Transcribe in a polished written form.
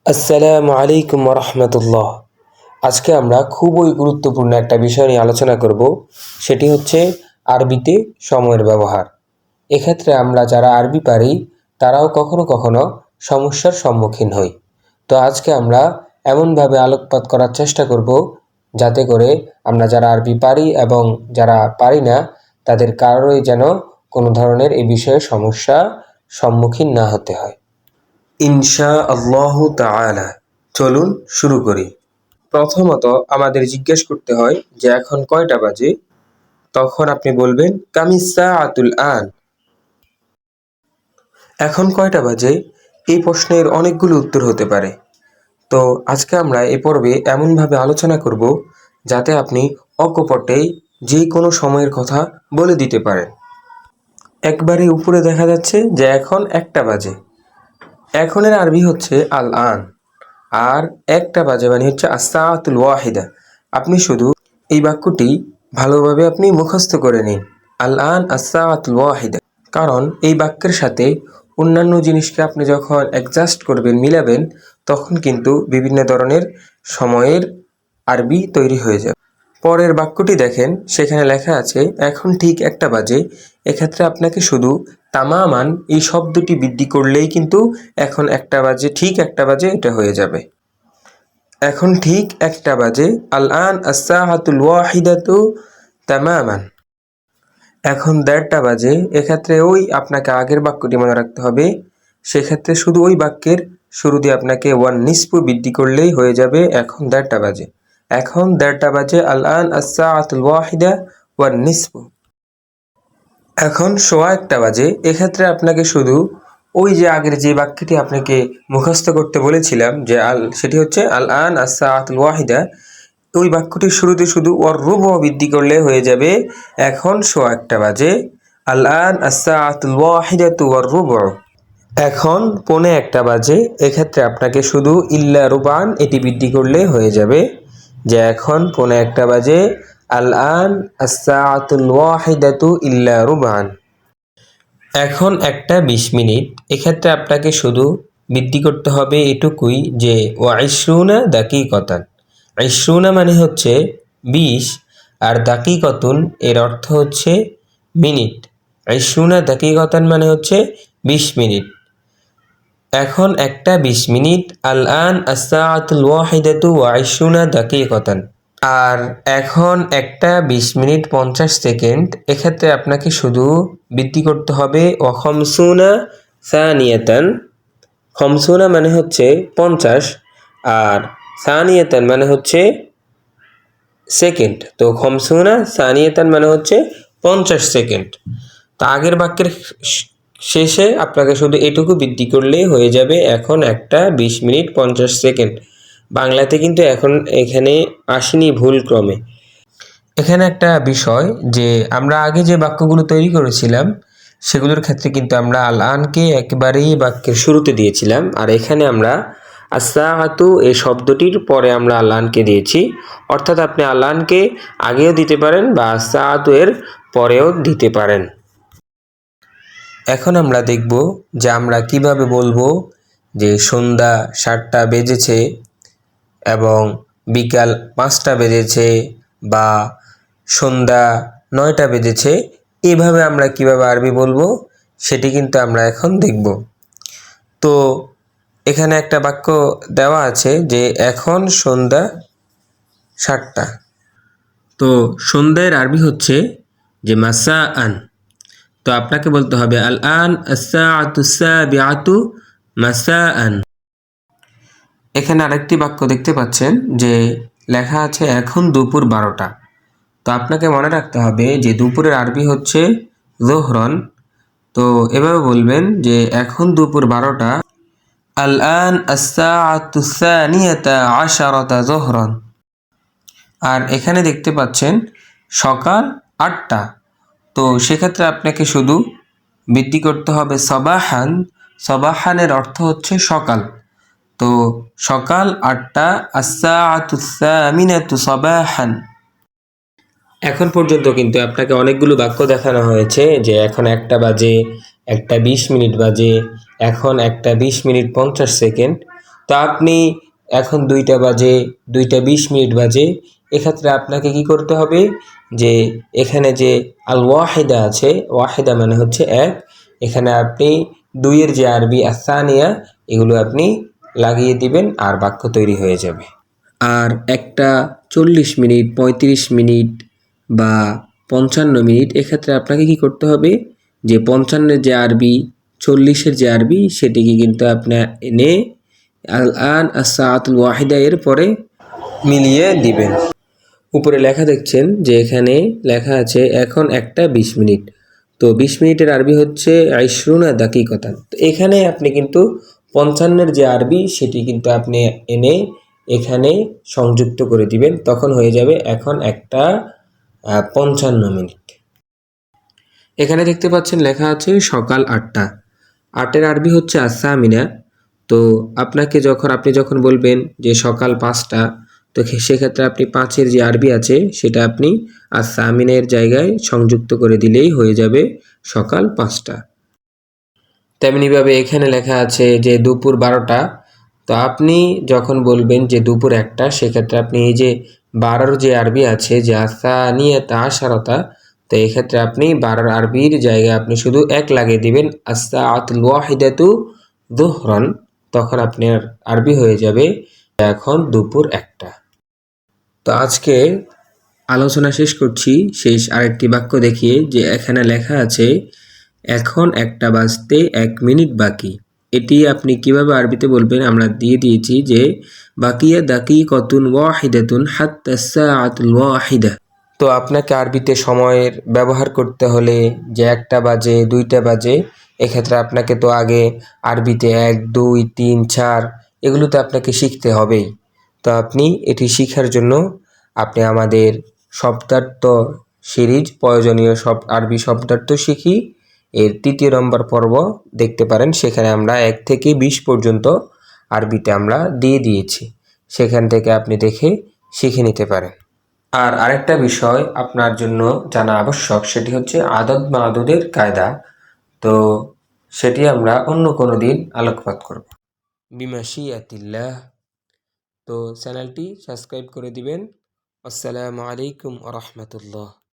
আসসালামু আলাইকুম রহমতুল্লাহ। আজকে আমরা খুবই গুরুত্বপূর্ণ একটা বিষয় নিয়ে আলোচনা করব, সেটি হচ্ছে আরবিতে সময়ের ব্যবহার। এক্ষেত্রে আমরা যারা আরবি পারি তারাও কখনো কখনো সমস্যার সম্মুখীন হই। তো আজকে আমরা এমনভাবে আলোকপাত করার চেষ্টা করব যাতে করে আমরা যারা আরবি পারি এবং যারা পারি না তাদের কারোরই যেন কোনো ধরনের এই বিষয়ে সমস্যা সম্মুখীন না হতে হয়। ইনশা আল্লাহু তাআলা। চলুন শুরু করি। প্রথমত আমাদের জিজ্ঞেস করতে হয় যে এখন কয়টা বাজে। তখন আপনি বলবেন কামিস সাআতুল আন। এখন কয়টা বাজে এই প্রশ্নের অনেকগুলো উত্তর হতে পারে। তো আজকে আমরা এ পর্বে এমনভাবে আলোচনা করব যাতে আপনি অকপটেই যে কোনো সময়ের কথা বলে দিতে পারেন। একবারে উপরে দেখা যাচ্ছে যে এখন একটা বাজে। এখনের আরবি হচ্ছে আল আন, আর একটা বাজে মানে হচ্ছে আস-সাআতুল ওয়াহিদা। আপনি শুধু এই বাক্যটি ভালোভাবে আপনি মুখস্থ করে নিন, আল আন আস-সাআতুল ওয়াহিদা। কারণ এই বাক্যের সাথে অন্যান্য জিনিসকে আপনি যখন অ্যাডজাস্ট করবেন, মিলাবেন, তখন কিন্তু বিভিন্ন ধরনের সময়ের আরবি তৈরি হয়ে যাবে। পরের বাক্যটি দেখেন, সেখানে লেখা আছে এখন ঠিক একটা বাজে। এক্ষেত্রে আপনাকে শুধু তামামান এই শব্দটি বৃদ্ধি করলেই কিন্তু এখন একটা বাজে, ঠিক একটা বাজে এটা হয়ে যাবে। এখন ঠিক একটা বাজে, আল আন আস-সাআতুল ওয়াহিদাতু তামামান। এখন 1:30 বাজে, এক্ষেত্রে ওই আপনাকে আগের বাক্যটি মনে রাখতে হবে। সেক্ষেত্রে শুধু ওই বাক্যের শুরু দিয়ে আপনাকে ওয়ান নিসফু বৃদ্ধি করলেই হয়ে যাবে এখন 1:30 বাজে। এখন 1:30 বাজে, আল আন আস-সাআতুল ওয়াহিদা ওয়ান নিসফু। এখন 1:15 বাজে, এক্ষেত্রে আপনাকে শুধু ওই যে আগের যে বাক্যটি আপনাকে মুখস্থ করতে বলেছিলাম যে সেটি হচ্ছে আল আন আস-সাআতুল ওয়াহিদা, ওই বাক্যটির শুরুতে শুধু ওয়ার রুবু বৃদ্ধি করলে হয়ে যাবে এখন 1:15 বাজে, আল আন আস-সাআতুল ওয়াহিদাতু ওয়ার রুবু। এখন 1:45 বাজে, এক্ষেত্রে আপনাকে শুধু ইল্লা রুবান এটি বৃদ্ধি করলে হয়ে যাবে যে এখন 1:45 বাজে, আল আন আস-সাআতুল ওয়াহিদাতু ইল্লা রুবান। এখন 1:20, এক্ষেত্রে আপনাকে শুধু বৃদ্ধি করতে হবে এটুকুই যে ওয়াইশরুনা দাকিকাতান। ইশরুনা মানে হচ্ছে 20, আর দাকিকাতুন এর অর্থ হচ্ছে মিনিট। ইশরুনা দাকিকাতান মানে হচ্ছে 20 মিনিট। এখন 1:20, আল আন আস-সাআতুল ওয়াহিদাতু ওয়া ইশরুনা দাকিকাতান। আর এখন 1:20:50, এক্ষেত্রে আপনাকে শুধু বৃদ্ধি করতে হবে ওয়া খামসুনা সানিয়াতান। খামসুনা মানে হচ্ছে 50, আর সানিয়াতান মানে হচ্ছে সেকেন্ড। তো খামসুনা সানিয়াতান মানে হচ্ছে 50 সেকেন্ড। তো আগের বাক্যের শেষে আপনাকে শুধু এটুকু বৃদ্ধি করলেই হয়ে যাবে এখন 1:20:50। বাংলাতে কিন্তু এখন এখানে আসেনি ভুল ক্রমে। এখানে একটা বিষয় যে আমরা আগে যে বাক্যগুলো তৈরি করেছিলাম সেগুলোর ক্ষেত্রে কিন্তু আমরা আল আনকে একেবারেই বাক্যের শুরুতে দিয়েছিলাম, আর এখানে আমরা আস-সাআতু এই শব্দটির পরে আমরা আল আনকে দিয়েছি। অর্থাৎ আপনি আল আনকে আগেও দিতে পারেন বা আস-সাআতু এর পরেও দিতে পারেন। এখন আমরা দেখব যে আমরা কিভাবে বলবো যে সন্ধ্যা 7টা বেজেছে এবং বিকাল 5টা বেজেছে বা সন্ধ্যা 9টা বেজেছে। এভাবে আমরা কিভাবে আরবি বলবো সেটি কিন্তু আমরা এখন দেখব। তো এখানে একটা বাক্য দেওয়া আছে যে এখন সন্ধ্যা 7টা। তো সন্ধ্যার আরবি হচ্ছে যে মাসা আন। তো আপনাকে বলতে হবে আল আন আস-সাআতু সাবিআতু মাসা আন। এখানে আরেকটি বাক্য দেখতে পাচ্ছেন যে লেখা আছে এখন দুপুর 12টা। তো আপনাকে মনে রাখতে হবে যে দুপুরের আরবি হচ্ছে যোহরন। তো এভাবে বলবেন যে এখন দুপুর 12টা, আল আন আস-সাআতু সানিয়াতা আশারাতা যোহরন। আর এখানে দেখতে পাচ্ছেন সকাল 8টা। তো সেক্ষেত্রে আপনাকে শুধু বৃদ্ধি করতে হবে সবাহান। সবাহানের অর্থ হচ্ছে সকাল। তো সকাল 8টা, আস-সাআতু সামিনাতু সবাহান। এখন পর্যন্ত কিন্তু আপনাকে অনেকগুলো বাক্য দেখানো হয়েছে যে এখন 1টা বাজে, 1:20 বাজে, এখন 1:20:50। তা আপনি এখন 2টা বাজে, 2টা 20 মিনিট বাজে, এক্ষেত্রে আপনাকে কি করতে হবে যে এখানে যে আল ওয়াহিদা আছে, ওয়াহিদা মানে হচ্ছে এক, এখানে আপনি 2-এর যে আরবি আসানিয়া এগুলো আপনি লাগিয়ে দিবেন আর বাক্য তৈরি হয়ে যাবে। আর একটা 40 মিনিট, 35 মিনিট বা 55 মিনিট, এক্ষেত্রে আপনাকে কি করতে হবে যে 55-এর যে আরবি, 40-এর যে আরবি সেটিকে কিন্তু আপনার এনে আল আন আস-সাআতুল ওয়াহিদা এর পরে মিলিয়ে দিবেন। উপরে লেখা দেখছেন যে এখানে লেখা আছে এখন 1টা 20 মিনিট। তো 20 মিনিটের আরবি হচ্ছে আইশরুনা দাকিকাতান। তো এখানে আপনি কিন্তু 55-এর যে আরবি সেটি কিন্তু আপনি এনে এখানে সংযুক্ত করে দিবেন, তখন হয়ে যাবে এখন 1টা 55 মিনিট। এখানে দেখতে পাচ্ছেন লেখা আছে সকাল 8টা। 8-এর আরবি হচ্ছে আসামিনা। তো আপনি যখন বলবেন যে সকাল 5টা, তো সেক্ষেত্রে আপনি 5-এর যে আরবি আছে সেটা আপনি আসামিনের জায়গায় সংযুক্ত করে দিলেই হয়ে যাবে সকাল 5টা। তেমনিভাবে এখানে লেখা আছে যে দুপুর 12টা। তো আপনি যখন বলবেন যে দুপুর 1টা, সেক্ষেত্রে আপনি এই যে 12-র যে আরবি আছে যে আসানিয়াতা আশারতা, তো এক্ষেত্রে আপনি 12-র আরবির জায়গায় আপনি শুধু 1 লাগিয়ে দিবেন আস-সাআতুল ওয়াহিদাতু যুহরান, তখন আপনার আরবি হয়ে যাবে এখন দুপুর 1টা। তো আজকে আলোচনা শেষ করছি শেষ আরেকটি বাক্য দেখিয়ে, যে এখানে লেখা আছে এখন 1টা বাজতে 1 মিনিট বাকি। এটি আপনি কিভাবে আরবিতে বলবেন আমরা দিয়ে দিয়েছি যে বাকিয়া দাকিকাতুন ওয়াহিদাতুন হাত্তা আস-সাআতুল ওয়াহিদা। তো আপনাকে আরবিতে সময়ের ব্যবহার করতে হলে যে 1টা বাজে, 2টা বাজে, এক্ষেত্রে আপনাকে তো আগে আরবিতে 1, 2, 3, 4 এগুলো তো আপনাকে শিখতে হবেই। তো আপনি এটি শিখার জন্য আপনি আমাদের শব্দার্থ সিরিজ প্রয়োজনীয় সব আরবি শব্দার্থ শিখি এর 3য় নম্বর পর্ব দেখতে পারেন। সেখানে আমরা 1 থেকে 20 পর্যন্ত আরবিতে আমরা দিয়ে দিয়েছি, সেখান থেকে আপনি দেখে শিখে নিতে পারেন। আর আরেকটা বিষয় আপনার জন্য জানা আবশ্যক, সেটি হচ্ছে আদদ মাদুদের কায়দা। তো সেটি আমরা অন্য কোনো দিন আলোকপাত করব বিমাশিয়াতিল্লাহ। তো চ্যানেলটি সাবস্ক্রাইব করে দিবেন। আসসালামু আলাইকুম ওয়া রাহমাতুল্লাহ।